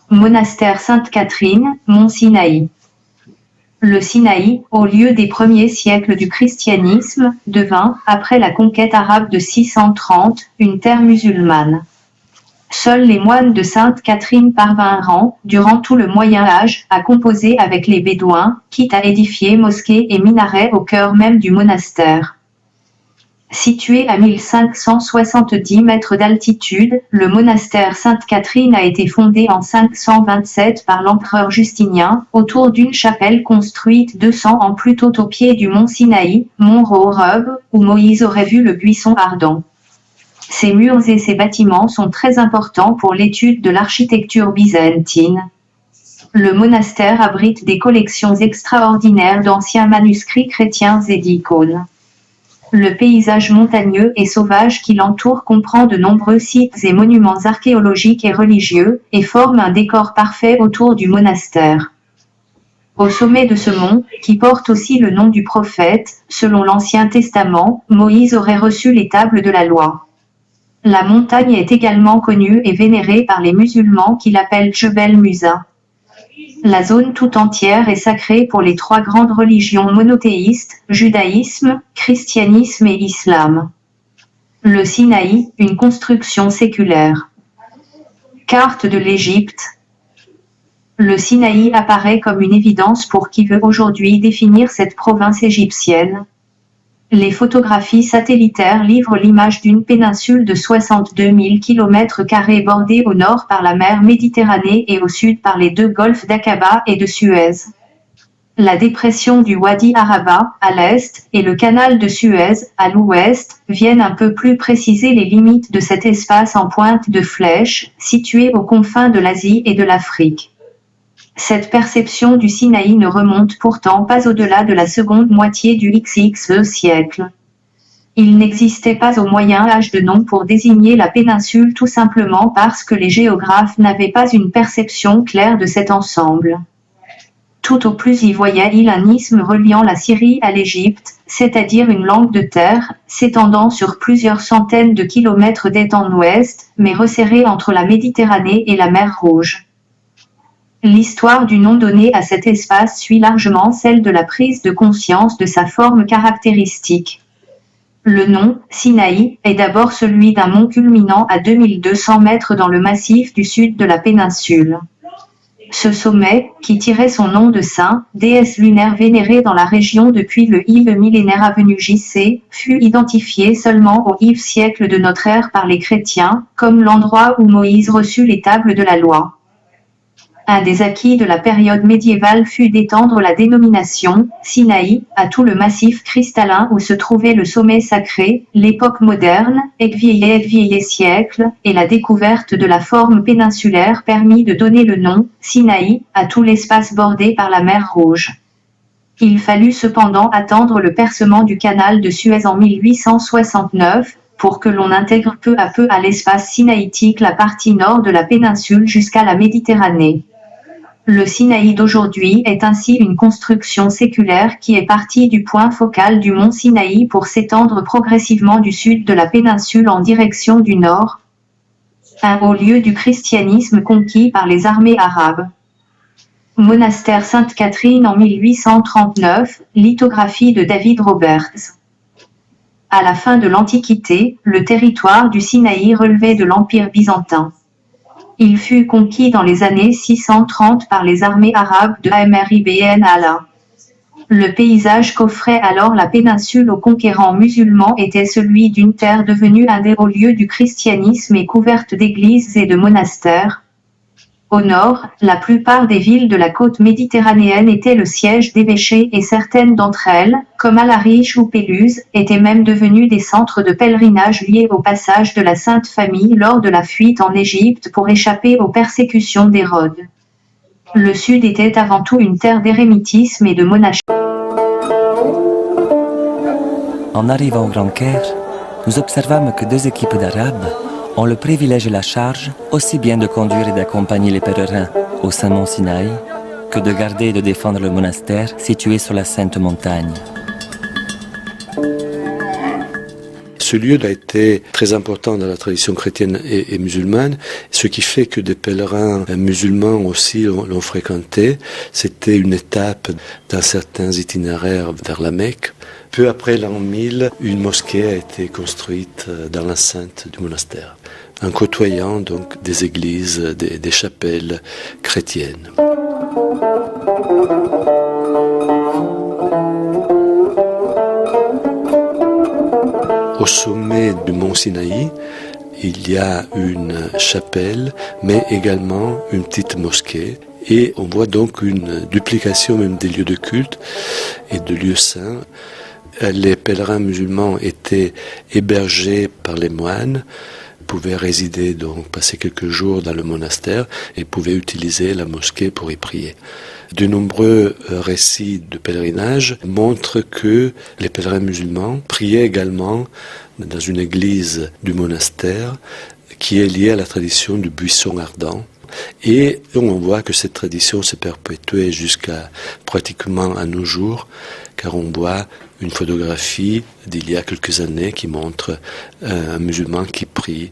Monastère Sainte-Catherine, Mont Sinaï. Le Sinaï, au lieu des premiers siècles du christianisme, devint, après la conquête arabe de 630, une terre musulmane. Seuls les moines de Sainte-Catherine parvinrent, durant tout le Moyen-Âge, à composer avec les Bédouins, quitte à édifier mosquées et minarets au cœur même du monastère. Situé à 1570 mètres d'altitude, le monastère Sainte-Catherine a été fondé en 527 par l'empereur Justinien, autour d'une chapelle construite 200 ans plus tôt au pied du mont Sinaï, mont Horeb, où Moïse aurait vu le buisson ardent. Ces murs et ces bâtiments sont très importants pour l'étude de l'architecture byzantine. Le monastère abrite des collections extraordinaires d'anciens manuscrits chrétiens et d'icônes. Le paysage montagneux et sauvage qui l'entoure comprend de nombreux sites et monuments archéologiques et religieux, et forme un décor parfait autour du monastère. Au sommet de ce mont, qui porte aussi le nom du prophète, selon l'Ancien Testament, Moïse aurait reçu les tables de la loi. La montagne est également connue et vénérée par les musulmans qui l'appellent Djebel Musa. La zone tout entière est sacrée pour les trois grandes religions monothéistes, judaïsme, christianisme et islam. Le Sinaï, une construction séculaire. Carte de l'Égypte. Le Sinaï apparaît comme une évidence pour qui veut aujourd'hui définir cette province égyptienne. Les photographies satellitaires livrent l'image d'une péninsule de 62 000 km² bordée au nord par la mer Méditerranée et au sud par les deux golfes d'Aqaba et de Suez. La dépression du Wadi Araba, à l'est, et le canal de Suez, à l'ouest, viennent un peu plus préciser les limites de cet espace en pointe de flèche, situé aux confins de l'Asie et de l'Afrique. Cette perception du Sinaï ne remonte pourtant pas au-delà de la seconde moitié du XXe siècle. Il n'existait pas au Moyen-Âge de nom pour désigner la péninsule tout simplement parce que les géographes n'avaient pas une perception claire de cet ensemble. Tout au plus y voyait-il un isthme reliant la Syrie à l'Égypte, c'est-à-dire une langue de terre, s'étendant sur plusieurs centaines de kilomètres d'est en ouest, mais resserrée entre la Méditerranée et la mer Rouge. L'histoire du nom donné à cet espace suit largement celle de la prise de conscience de sa forme caractéristique. Le nom, Sinaï, est d'abord celui d'un mont culminant à 2200 mètres dans le massif du sud de la péninsule. Ce sommet, qui tirait son nom de Saint, déesse lunaire vénérée dans la région depuis le I millénaire avenue JC, fut identifié seulement au IV siècle de notre ère par les chrétiens, comme l'endroit où Moïse reçut les tables de la loi. Un des acquis de la période médiévale fut d'étendre la dénomination Sinaï à tout le massif cristallin où se trouvait le sommet sacré. L'époque moderne, vieillet siècle, et la découverte de la forme péninsulaire permit de donner le nom Sinaï à tout l'espace bordé par la mer Rouge. Il fallut cependant attendre le percement du canal de Suez en 1869, pour que l'on intègre peu à peu à l'espace sinaïtique la partie nord de la péninsule jusqu'à la Méditerranée. Le Sinaï d'aujourd'hui est ainsi une construction séculaire qui est partie du point focal du mont Sinaï pour s'étendre progressivement du sud de la péninsule en direction du nord, un haut lieu du christianisme conquis par les armées arabes. Monastère Sainte-Catherine en 1839, lithographie de David Roberts. À la fin de l'Antiquité, le territoire du Sinaï relevait de l'Empire byzantin. Il fut conquis dans les années 630 par les armées arabes de Amr ibn Allah. Le paysage qu'offrait alors la péninsule aux conquérants musulmans était celui d'une terre devenue un des hauts lieux du christianisme et couverte d'églises et de monastères. Au nord, la plupart des villes de la côte méditerranéenne étaient le siège d'évêchés et certaines d'entre elles, comme Al-Arish ou Péluse, étaient même devenues des centres de pèlerinage liés au passage de la Sainte Famille lors de la fuite en Égypte pour échapper aux persécutions d'Hérode. Le sud était avant tout une terre d'érémitisme et de monachisme. En arrivant au Grand Caire, nous observâmes que deux équipes d'Arabes ont le privilège et la charge aussi bien de conduire et d'accompagner les pèlerins au Saint-Mont Sinaï que de garder et de défendre le monastère situé sur la Sainte Montagne. Ce lieu a été très important dans la tradition chrétienne et musulmane, ce qui fait que des pèlerins musulmans aussi l'ont fréquenté. C'était une étape dans certains itinéraires vers la Mecque. Peu après l'an 1000, une mosquée a été construite dans l'enceinte du monastère, en côtoyant donc des églises, des chapelles chrétiennes. Au sommet du mont Sinaï, il y a une chapelle, mais également une petite mosquée. Et on voit donc une duplication même des lieux de culte et de lieux saints. Les pèlerins musulmans étaient hébergés par les moines, pouvaient résider, donc passer quelques jours dans le monastère et pouvaient utiliser la mosquée pour y prier. De nombreux récits de pèlerinage montrent que les pèlerins musulmans priaient également dans une église du monastère qui est liée à la tradition du buisson ardent. Et on voit que cette tradition s'est perpétuée jusqu'à pratiquement à nos jours, car on voit une photographie d'il y a quelques années qui montre un musulman qui prie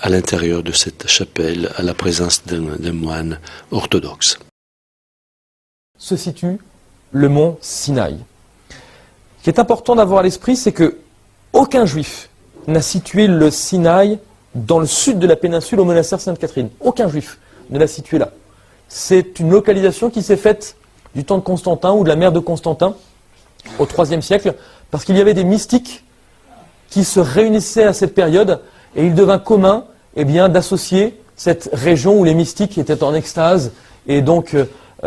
à l'intérieur de cette chapelle à la présence d'un moine orthodoxe. Se situe le mont Sinaï. Ce qui est important d'avoir à l'esprit, c'est que aucun juif n'a situé le Sinaï dans le sud de la péninsule au monastère Sainte-Catherine. Aucun juif ne l'a situé là. C'est une localisation qui s'est faite du temps de Constantin ou de la mère de Constantin au IIIe siècle, parce qu'il y avait des mystiques qui se réunissaient à cette période et il devint commun d'associer cette région où les mystiques étaient en extase et donc il est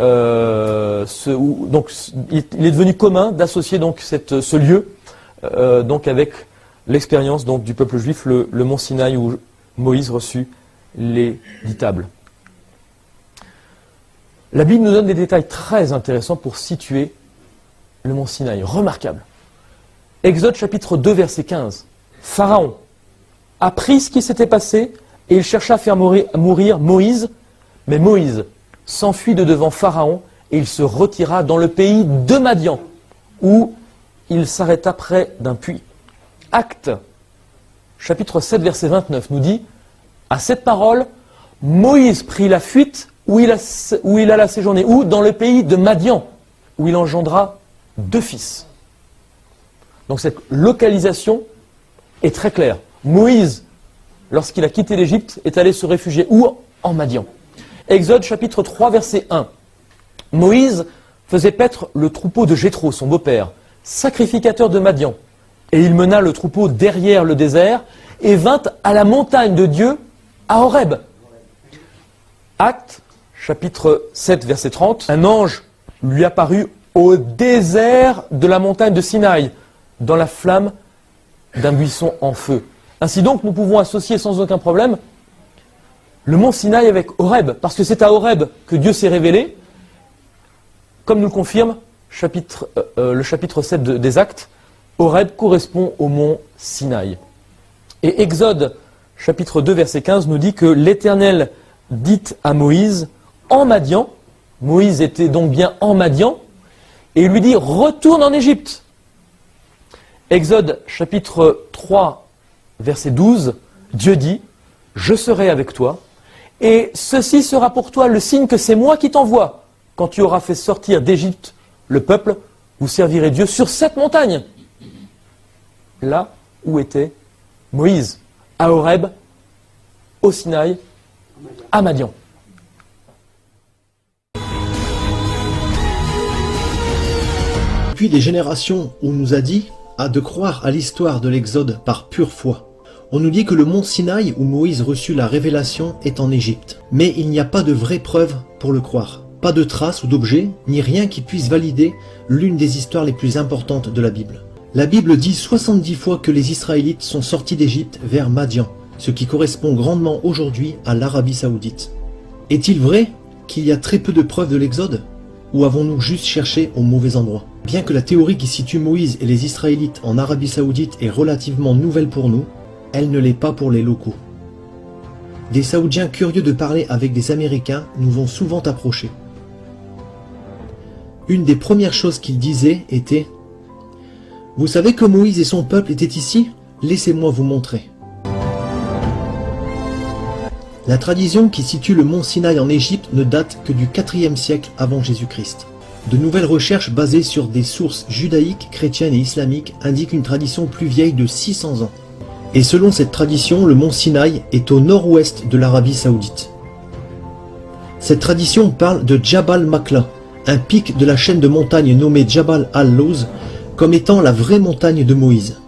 devenu commun d'associer donc ce lieu donc avec l'expérience donc du peuple juif, le mont Sinaï où Moïse reçut les 10 tables. La Bible nous donne des détails très intéressants pour situer le mont Sinaï, remarquable. Exode chapitre 2 verset 15. Pharaon apprit ce qui s'était passé et il chercha à faire mourir Moïse, mais Moïse s'enfuit de devant Pharaon et il se retira dans le pays de Madian, où il s'arrêta près d'un puits. Actes, chapitre 7, verset 29, nous dit « À cette parole, Moïse prit la fuite où il alla séjourner, où dans le pays de Madian, où il engendra 2 fils. » Donc cette localisation est très claire. Moïse, lorsqu'il a quitté l'Égypte, est allé se réfugier où? En Madian. Exode chapitre 3, verset 1. Moïse faisait paître le troupeau de Jéthro, son beau-père, sacrificateur de Madian. Et il mena le troupeau derrière le désert et vint à la montagne de Dieu, à Horeb. Actes, chapitre 7, verset 30. Un ange lui apparut au désert de la montagne de Sinaï, dans la flamme d'un buisson en feu. Ainsi donc, nous pouvons associer sans aucun problème le mont Sinaï avec Horeb, parce que c'est à Horeb que Dieu s'est révélé, comme nous le confirme le chapitre 7 des Actes. Horeb correspond au mont Sinaï. Et Exode, chapitre 2, verset 15, nous dit que l'Éternel dit à Moïse, en Madian, Moïse était donc bien en Madian, et il lui dit, retourne en Égypte. Exode, chapitre 3, verset 12, Dieu dit, je serai avec toi, et ceci sera pour toi le signe que c'est moi qui t'envoie. Quand tu auras fait sortir d'Égypte le peuple, vous servirez Dieu sur cette montagne. Là où était Moïse, à Horeb, au Sinaï, à Madian. Depuis des générations, on nous a dit de croire à l'histoire de l'Exode par pure foi. On nous dit que le mont Sinaï où Moïse reçut la révélation est en Égypte. Mais il n'y a pas de vraie preuve pour le croire. Pas de traces ou d'objets, ni rien qui puisse valider l'une des histoires les plus importantes de la Bible. La Bible dit 70 fois que les Israélites sont sortis d'Égypte vers Madian, ce qui correspond grandement aujourd'hui à l'Arabie Saoudite. Est-il vrai qu'il y a très peu de preuves de l'Exode? Ou avons-nous juste cherché au mauvais endroit? Bien que la théorie qui situe Moïse et les Israélites en Arabie Saoudite est relativement nouvelle pour nous, elle ne l'est pas pour les locaux. Des Saoudiens curieux de parler avec des Américains nous ont souvent approchés. Une des premières choses qu'ils disaient était « Vous savez que Moïse et son peuple étaient ici, laissez-moi vous montrer. La tradition qui situe le mont Sinaï en Égypte ne date que du IVe siècle avant Jésus-Christ. De nouvelles recherches basées sur des sources judaïques, chrétiennes et islamiques indiquent une tradition plus vieille de 600 ans. Et selon cette tradition, le mont Sinaï est au nord-ouest de l'Arabie Saoudite. Cette tradition parle de Jabal Makla, un pic de la chaîne de montagnes nommée Jabal al-Lawz, comme étant la vraie montagne de Moïse.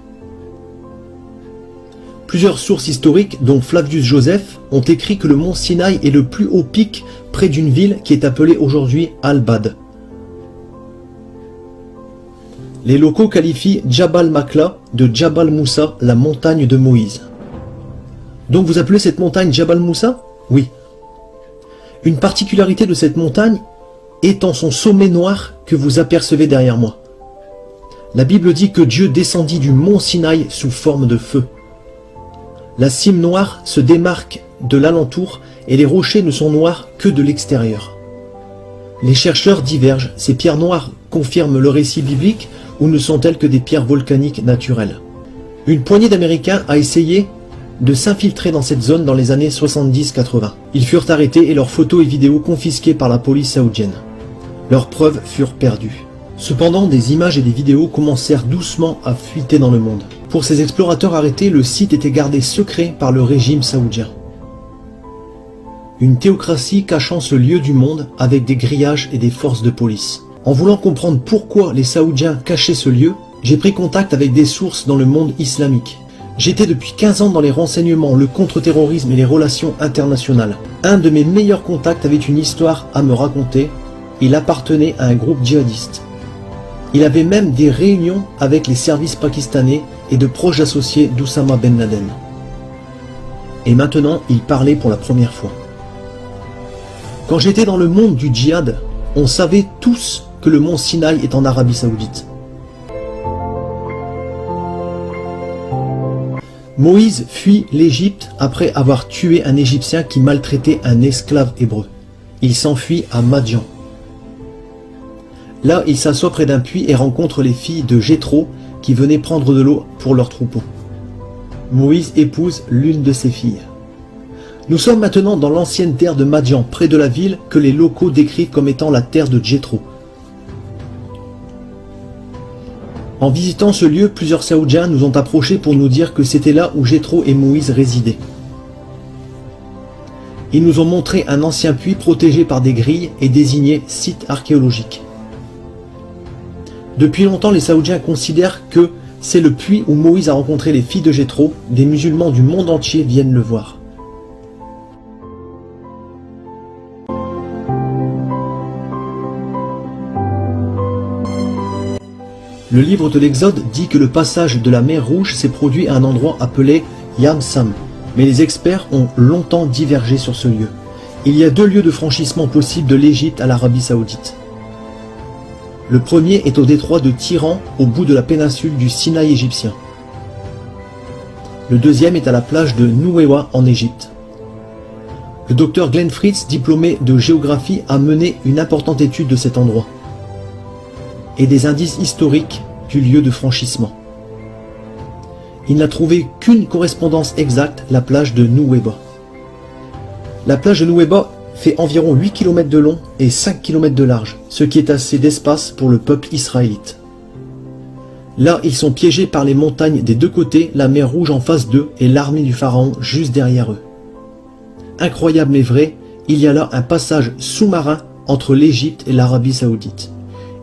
Plusieurs sources historiques, dont Flavius Joseph, ont écrit que le mont Sinaï est le plus haut pic près d'une ville qui est appelée aujourd'hui Al-Bad. Les locaux qualifient Jabal Makla de Jabal Moussa, la montagne de Moïse. Donc vous appelez cette montagne Jabal Moussa? Oui. Une particularité de cette montagne est en son sommet noir que vous apercevez derrière moi. La Bible dit que Dieu descendit du mont Sinaï sous forme de feu. La cime noire se démarque de l'alentour et les rochers ne sont noirs que de l'extérieur. Les chercheurs divergent, ces pierres noires confirment le récit biblique ou ne sont-elles que des pierres volcaniques naturelles? Une poignée d'Américains a essayé de s'infiltrer dans cette zone dans les années 70-80. Ils furent arrêtés et leurs photos et vidéos confisquées par la police saoudienne. Leurs preuves furent perdues. Cependant, des images et des vidéos commencèrent doucement à fuiter dans le monde. Pour ces explorateurs arrêtés, le site était gardé secret par le régime saoudien. Une théocratie cachant ce lieu du monde avec des grillages et des forces de police. En voulant comprendre pourquoi les Saoudiens cachaient ce lieu, j'ai pris contact avec des sources dans le monde islamique. J'étais depuis 15 ans dans les renseignements, le contre-terrorisme et les relations internationales. Un de mes meilleurs contacts avait une histoire à me raconter. Il appartenait à un groupe djihadiste. Il avait même des réunions avec les services pakistanais et de proches associés d'Oussama Ben Laden. Et maintenant, il parlait pour la première fois. Quand j'étais dans le monde du djihad, on savait tous que le mont Sinaï est en Arabie Saoudite. Moïse fuit l'Égypte après avoir tué un Égyptien qui maltraitait un esclave hébreu. Il s'enfuit à Madian. Là, il s'assoit près d'un puits et rencontre les filles de Jéthro qui venaient prendre de l'eau pour leur troupeau. Moïse épouse l'une de ses filles. Nous sommes maintenant dans l'ancienne terre de Madian, près de la ville que les locaux décrivent comme étant la terre de Jéthro. En visitant ce lieu, plusieurs Saoudiens nous ont approchés pour nous dire que c'était là où Jéthro et Moïse résidaient. Ils nous ont montré un ancien puits protégé par des grilles et désigné site archéologique. Depuis longtemps, les Saoudiens considèrent que c'est le puits où Moïse a rencontré les filles de Jéthro. Des musulmans du monde entier viennent le voir. Le livre de l'Exode dit que le passage de la mer Rouge s'est produit à un endroit appelé Yam Sam, mais les experts ont longtemps divergé sur ce lieu. Il y a deux lieux de franchissement possibles de l'Égypte à l'Arabie Saoudite. Le premier est au détroit de Tiran, au bout de la péninsule du Sinaï égyptien. Le deuxième est à la plage de Nouéwa en Égypte. Le docteur Glenn Fritz, diplômé de géographie, a mené une importante étude de cet endroit et des indices historiques du lieu de franchissement. Il n'a trouvé qu'une correspondance exacte, la plage de Nouéba. La plage de Nouéba fait environ 8 km de long et 5 km de large, ce qui est assez d'espace pour le peuple israélite. Là, ils sont piégés par les montagnes des deux côtés, la mer Rouge en face d'eux et l'armée du pharaon juste derrière eux. Incroyable mais vrai, il y a là un passage sous-marin entre l'Égypte et l'Arabie Saoudite.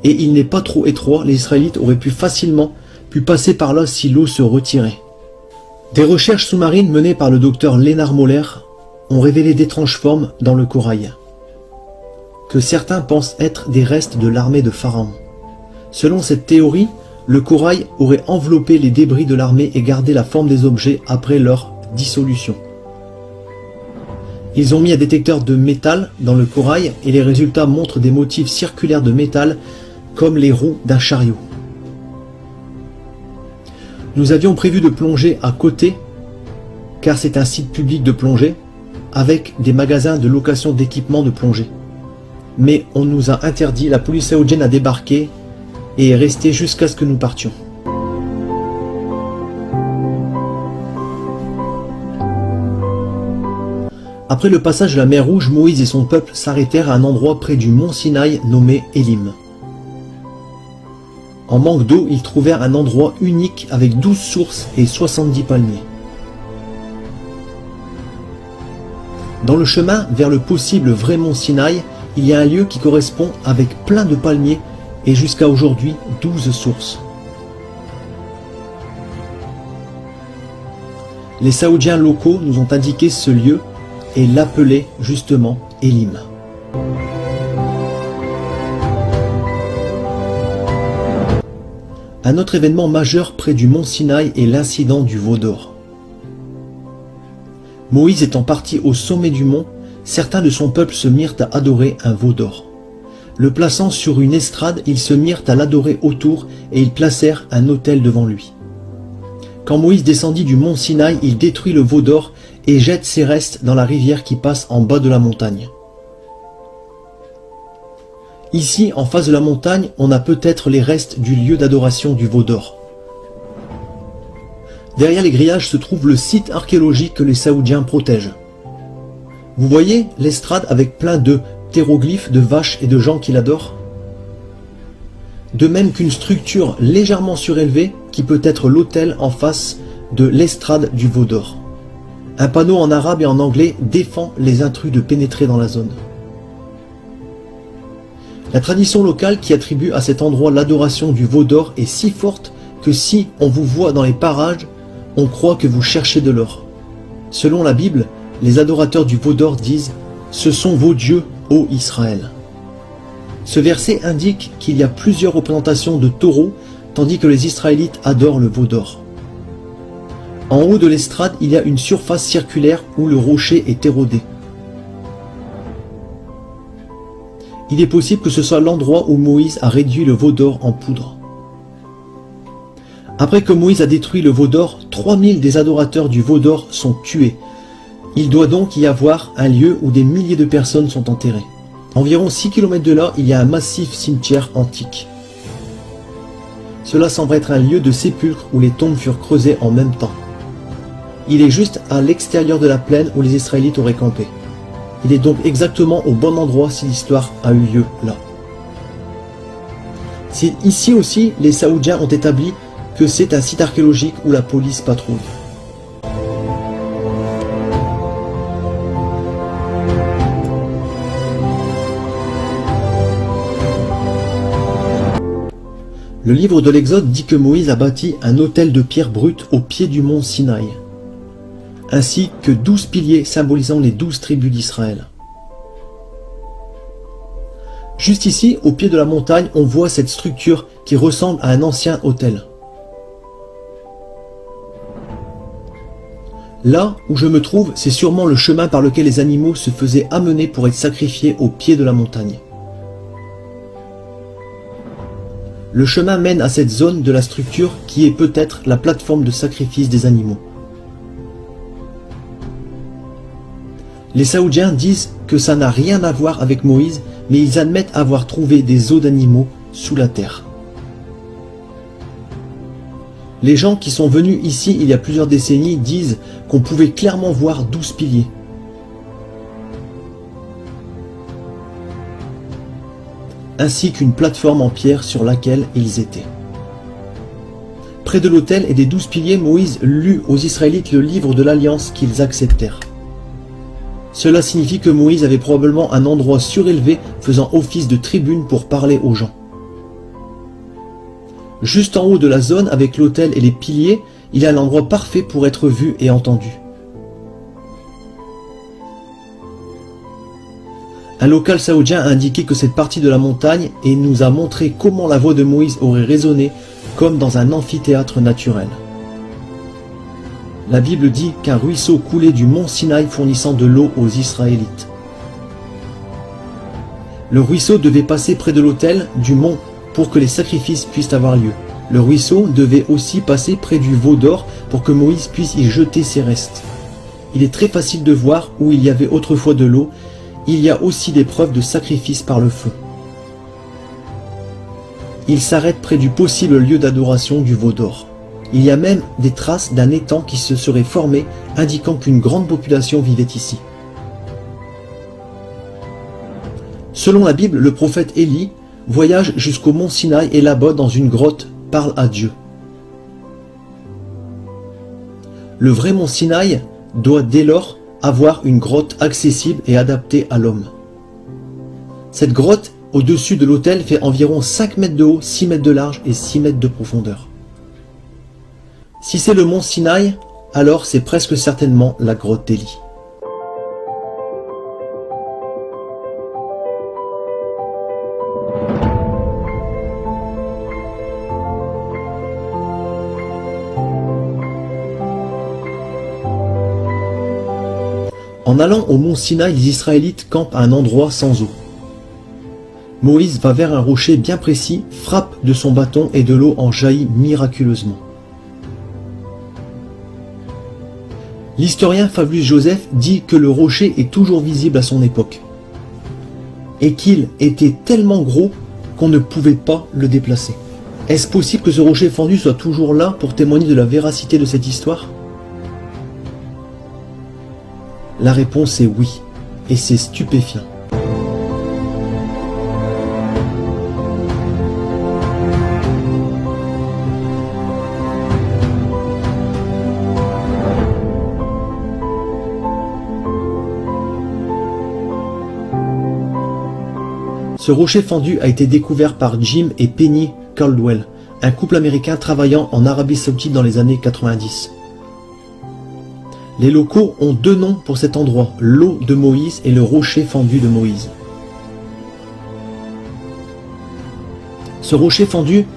Et il n'est pas trop étroit, les Israélites auraient facilement pu passer par là si l'eau se retirait. Des recherches sous-marines menées par le docteur Léonard Moller ont révélé d'étranges formes dans le corail, que certains pensent être des restes de l'armée de Pharaon. Selon cette théorie, le corail aurait enveloppé les débris de l'armée et gardé la forme des objets après leur dissolution. Ils ont mis un détecteur de métal dans le corail et les résultats montrent des motifs circulaires de métal comme les roues d'un chariot. Nous avions prévu de plonger à côté, car c'est un site public de plongée, avec des magasins de location d'équipements de plongée. Mais on nous a interdit, la police saoudienne a débarqué et est restée jusqu'à ce que nous partions. Après le passage de la mer Rouge, Moïse et son peuple s'arrêtèrent à un endroit près du mont Sinaï nommé Élim. En manque d'eau, ils trouvèrent un endroit unique avec 12 sources et 70 palmiers. Dans le chemin vers le possible vrai mont Sinaï, il y a un lieu qui correspond avec plein de palmiers et jusqu'à aujourd'hui 12 sources. Les Saoudiens locaux nous ont indiqué ce lieu et l'appelaient justement Élim. Un autre événement majeur près du mont Sinaï est l'incident du veau d'or. Moïse étant parti au sommet du mont, certains de son peuple se mirent à adorer un veau d'or. Le plaçant sur une estrade, ils se mirent à l'adorer autour et ils placèrent un autel devant lui. Quand Moïse descendit du mont Sinaï, il détruit le veau d'or et jette ses restes dans la rivière qui passe en bas de la montagne. Ici, en face de la montagne, on a peut-être les restes du lieu d'adoration du veau d'or. Derrière les grillages se trouve le site archéologique que les Saoudiens protègent. Vous voyez l'estrade avec plein de hiéroglyphes de vaches et de gens qui l'adorent? De même qu'une structure légèrement surélevée qui peut être l'autel en face de l'estrade du veau d'or. Un panneau en arabe et en anglais défend les intrus de pénétrer dans la zone. La tradition locale qui attribue à cet endroit l'adoration du veau d'or est si forte que si on vous voit dans les parages, on croit que vous cherchez de l'or. Selon la Bible, les adorateurs du veau d'or disent « Ce sont vos dieux, ô Israël ». Ce verset indique qu'il y a plusieurs représentations de taureaux, tandis que les Israélites adorent le veau d'or. En haut de l'estrade, il y a une surface circulaire où le rocher est érodé. Il est possible que ce soit l'endroit où Moïse a réduit le veau d'or en poudre. Après que Moïse a détruit le veau d'or, 3000 des adorateurs du veau d'or sont tués. Il doit donc y avoir un lieu où des milliers de personnes sont enterrées. Environ 6 km de là, il y a un massif cimetière antique. Cela semble être un lieu de sépulcre où les tombes furent creusées en même temps. Il est juste à l'extérieur de la plaine où les Israélites auraient campé. Il est donc exactement au bon endroit si l'histoire a eu lieu là. C'est ici aussi les Saoudiens ont établi que c'est un site archéologique où la police patrouille. Le livre de l'Exode dit que Moïse a bâti un autel de pierre brute au pied du mont Sinaï, ainsi que 12 piliers symbolisant les 12 tribus d'Israël. Juste ici, au pied de la montagne, on voit cette structure qui ressemble à un ancien autel. Là où je me trouve, c'est sûrement le chemin par lequel les animaux se faisaient amener pour être sacrifiés au pied de la montagne. Le chemin mène à cette zone de la structure qui est peut-être la plateforme de sacrifice des animaux. Les Saoudiens disent que ça n'a rien à voir avec Moïse, mais ils admettent avoir trouvé des os d'animaux sous la terre. Les gens qui sont venus ici il y a plusieurs décennies disent qu'on pouvait clairement voir 12 piliers. Ainsi qu'une plateforme en pierre sur laquelle ils étaient. Près de l'autel et des 12 piliers, Moïse lut aux Israélites le livre de l'Alliance qu'ils acceptèrent. Cela signifie que Moïse avait probablement un endroit surélevé faisant office de tribune pour parler aux gens. Juste en haut de la zone avec l'autel et les piliers, il y a l'endroit parfait pour être vu et entendu. Un local saoudien a indiqué que cette partie de la montagne et nous a montré comment la voix de Moïse aurait résonné comme dans un amphithéâtre naturel. La Bible dit qu'un ruisseau coulait du mont Sinaï fournissant de l'eau aux Israélites. Le ruisseau devait passer près de l'autel du mont pour que les sacrifices puissent avoir lieu. Le ruisseau devait aussi passer près du veau d'or pour que Moïse puisse y jeter ses restes. Il est très facile de voir où il y avait autrefois de l'eau. Il y a aussi des preuves de sacrifice par le feu. Il s'arrête près du possible lieu d'adoration du veau d'or. Il y a même des traces d'un étang qui se serait formé, indiquant qu'une grande population vivait ici. Selon la Bible, le prophète Élie voyage jusqu'au mont Sinaï et là-bas, dans une grotte, parle à Dieu. Le vrai mont Sinaï doit dès lors avoir une grotte accessible et adaptée à l'homme. Cette grotte, au-dessus de l'autel, fait environ 5 mètres de haut, 6 mètres de large et 6 mètres de profondeur. Si c'est le mont Sinaï, alors c'est presque certainement la grotte d'Élie. En allant au mont Sinaï, les Israélites campent à un endroit sans eau. Moïse va vers un rocher bien précis, frappe de son bâton et de l'eau en jaillit miraculeusement. L'historien Flavius Joseph dit que le rocher est toujours visible à son époque et qu'il était tellement gros qu'on ne pouvait pas le déplacer. Est-ce possible que ce rocher fendu soit toujours là pour témoigner de la véracité de cette histoire ? La réponse est oui, et c'est stupéfiant. Ce rocher fendu a été découvert par Jim et Penny Caldwell, un couple américain travaillant en Arabie Saoudite dans les années 90. Les locaux ont deux noms pour cet endroit, l'eau de Moïse et le rocher fendu de Moïse. Ce rocher fendu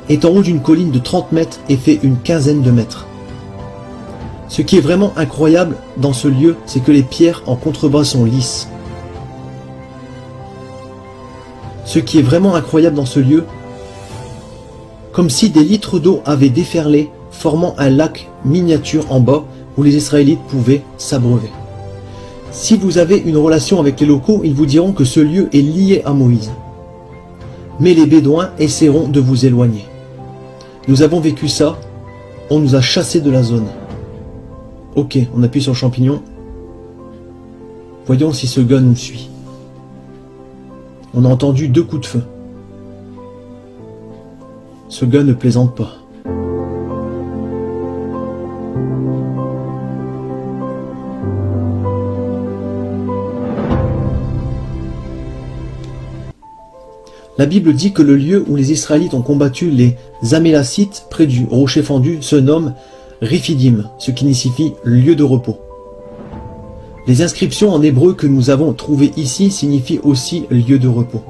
est en haut d'une colline de 30 mètres et fait une quinzaine de mètres. Ce qui est vraiment incroyable dans ce lieu, c'est que les pierres en contrebas sont lisses. Ce qui est vraiment incroyable dans ce lieu, comme si des litres d'eau avaient déferlé, formant un lac miniature en bas, où les Israélites pouvaient s'abreuver. Si vous avez une relation avec les locaux, ils vous diront que ce lieu est lié à Moïse. Mais les Bédouins essaieront de vous éloigner. Nous avons vécu ça, on nous a chassés de la zone. Ok, on appuie sur le champignon. Voyons si ce gars nous suit. On a entendu 2 coups de feu. Ce gars ne plaisante pas. La Bible dit que le lieu où les Israélites ont combattu les Amélacites près du rocher fendu se nomme Riphidim, ce qui signifie lieu de repos. Les inscriptions en hébreu que nous avons trouvées ici signifient aussi lieu de repos.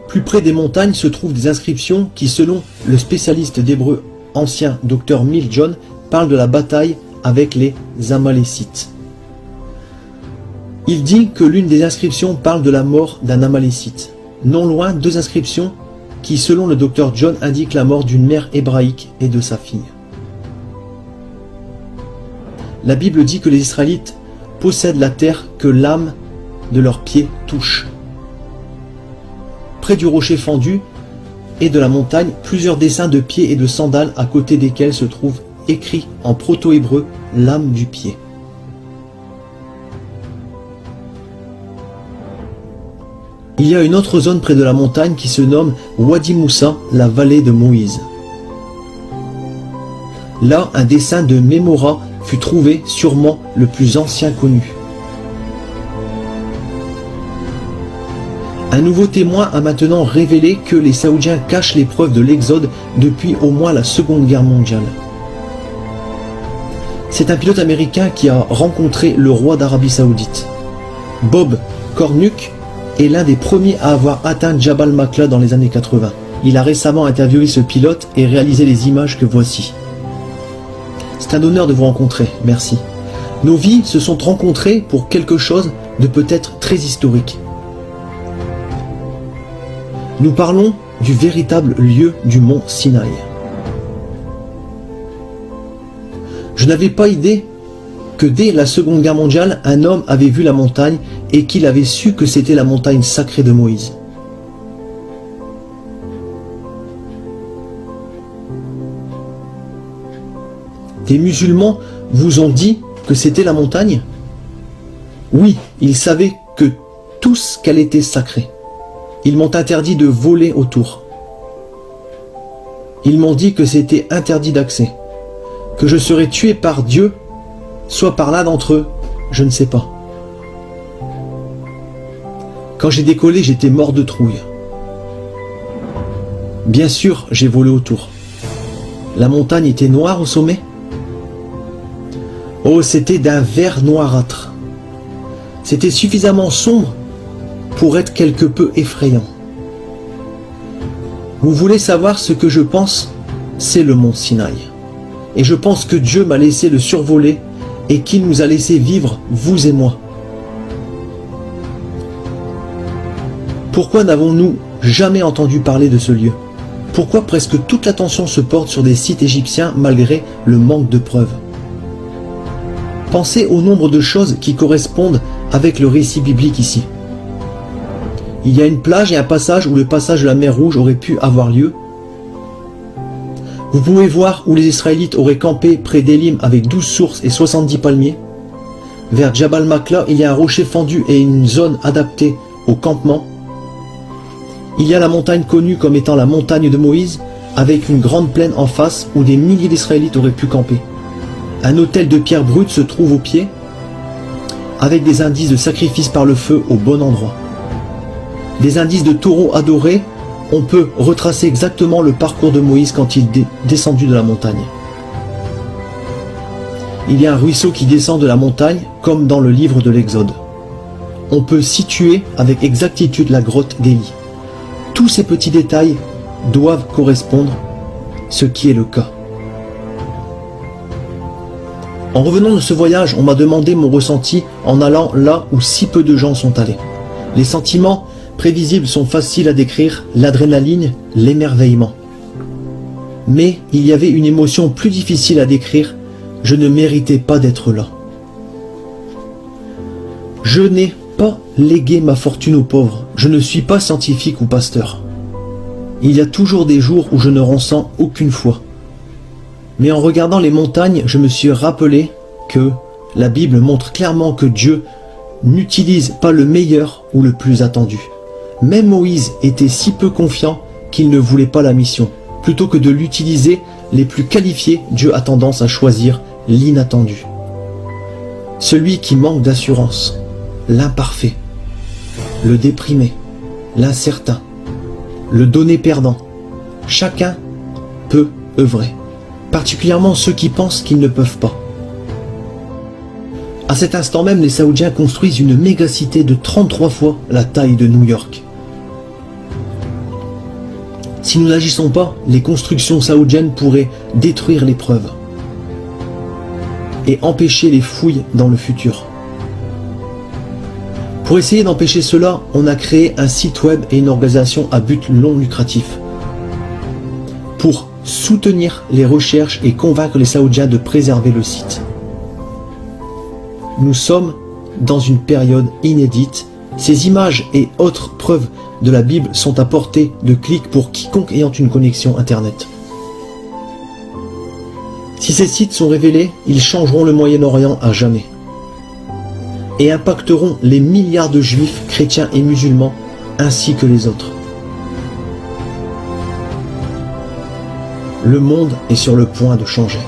Plus près des montagnes se trouvent des inscriptions qui, selon le spécialiste d'hébreu ancien Dr Mill John, parlent de la bataille avec les Amalécites. Il dit que l'une des inscriptions parle de la mort d'un Amalécite. Non loin, 2 inscriptions qui, selon le Dr John, indiquent la mort d'une mère hébraïque et de sa fille. La Bible dit que les Israélites possèdent la terre que l'âme de leurs pieds touche. Près du rocher fendu et de la montagne, plusieurs dessins de pieds et de sandales à côté desquels se trouve écrit en proto-hébreu l'âme du pied. Il y a une autre zone près de la montagne qui se nomme Wadi Moussa, la vallée de Moïse. Là, un dessin de Mémora fut trouvé, sûrement le plus ancien connu. Un nouveau témoin a maintenant révélé que les Saoudiens cachent les preuves de l'Exode depuis au moins la Seconde Guerre mondiale. C'est un pilote américain qui a rencontré le roi d'Arabie Saoudite. Bob Cornuke est l'un des premiers à avoir atteint Jabal Makla dans les années 80. Il a récemment interviewé ce pilote et réalisé les images que voici. C'est un honneur de vous rencontrer, merci. Nos vies se sont rencontrées pour quelque chose de peut-être très historique. Nous parlons du véritable lieu du mont Sinaï. Je n'avais pas idée que dès la Seconde Guerre mondiale, un homme avait vu la montagne et qu'il avait su que c'était la montagne sacrée de Moïse. Des musulmans vous ont dit que c'était la montagne ? Oui, ils savaient que tous qu'elle était sacrée. Ils m'ont interdit de voler autour. Ils m'ont dit que c'était interdit d'accès, que je serais tué par Dieu, soit par l'un d'entre eux, je ne sais pas. Quand j'ai décollé, j'étais mort de trouille. Bien sûr, j'ai volé autour. La montagne était noire au sommet. Oh, c'était d'un vert noirâtre. C'était suffisamment sombre pour être quelque peu effrayant. Vous voulez savoir ce que je pense? C'est le mont Sinaï. Et je pense que Dieu m'a laissé le survoler et qu'il nous a laissé vivre, vous et moi. Pourquoi n'avons-nous jamais entendu parler de ce lieu? Pourquoi presque toute l'attention se porte sur des sites égyptiens malgré le manque de preuves? Pensez au nombre de choses qui correspondent avec le récit biblique ici. Il y a une plage et un passage où le passage de la mer Rouge aurait pu avoir lieu. Vous pouvez voir où les Israélites auraient campé près d'Élim avec 12 sources et 70 palmiers. Vers Jabal Makla, il y a un rocher fendu et une zone adaptée au campement. Il y a la montagne connue comme étant la montagne de Moïse, avec une grande plaine en face où des milliers d'Israélites auraient pu camper. Un autel de pierre brute se trouve au pied, avec des indices de sacrifice par le feu au bon endroit. Des indices de taureaux adorés, on peut retracer exactement le parcours de Moïse quand il est descendu de la montagne. Il y a un ruisseau qui descend de la montagne, comme dans le livre de l'Exode. On peut situer avec exactitude la grotte d'Élie. Tous ces petits détails doivent correspondre, ce qui est le cas. En revenant de ce voyage, on m'a demandé mon ressenti en allant là où si peu de gens sont allés. Les sentiments prévisibles sont faciles à décrire, l'adrénaline, l'émerveillement. Mais il y avait une émotion plus difficile à décrire, je ne méritais pas d'être là. Je n'ai pas légué ma fortune aux pauvres, je ne suis pas scientifique ou pasteur. Il y a toujours des jours où je ne ressens aucune foi. Mais en regardant les montagnes, je me suis rappelé que la Bible montre clairement que Dieu n'utilise pas le meilleur ou le plus attendu. Même Moïse était si peu confiant qu'il ne voulait pas la mission. Plutôt que de l'utiliser, les plus qualifiés, Dieu a tendance à choisir l'inattendu. Celui qui manque d'assurance, l'imparfait, le déprimé, l'incertain, le donné perdant. Chacun peut œuvrer, particulièrement ceux qui pensent qu'ils ne peuvent pas. À cet instant même, les Saoudiens construisent une mégacité de 33 fois la taille de New York. Si nous n'agissons pas, les constructions saoudiennes pourraient détruire les preuves et empêcher les fouilles dans le futur. Pour essayer d'empêcher cela, on a créé un site web et une organisation à but non lucratif pour soutenir les recherches et convaincre les Saoudiens de préserver le site. Nous sommes dans une période inédite. Ces images et autres preuves de la Bible sont à portée de clic pour quiconque ayant une connexion Internet. Si ces sites sont révélés, ils changeront le Moyen-Orient à jamais et impacteront les milliards de juifs, chrétiens et musulmans, ainsi que les autres. Le monde est sur le point de changer.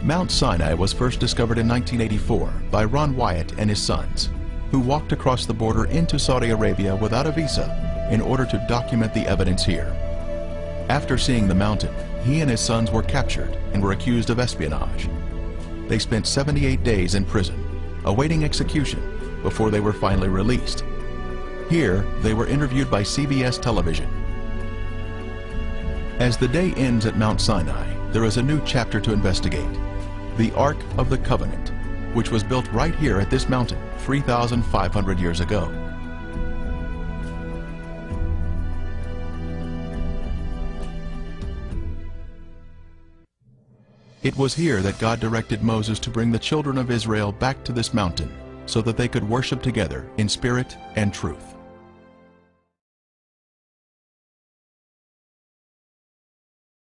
Mount Sinai was first discovered in 1984 by Ron Wyatt and his sons, who walked across the border into Saudi Arabia without a visa in order to document the evidence here. After seeing the mountain, he and his sons were captured and were accused of espionage. They spent 78 days in prison, awaiting execution, before they were finally released. Here, they were interviewed by CBS television. As the day ends at Mount Sinai, there is a new chapter to investigate. The Ark of the Covenant, which was built right here at this mountain 3,500 years ago. It was here that God directed Moses to bring the children of Israel back to this mountain so that they could worship together in spirit and truth.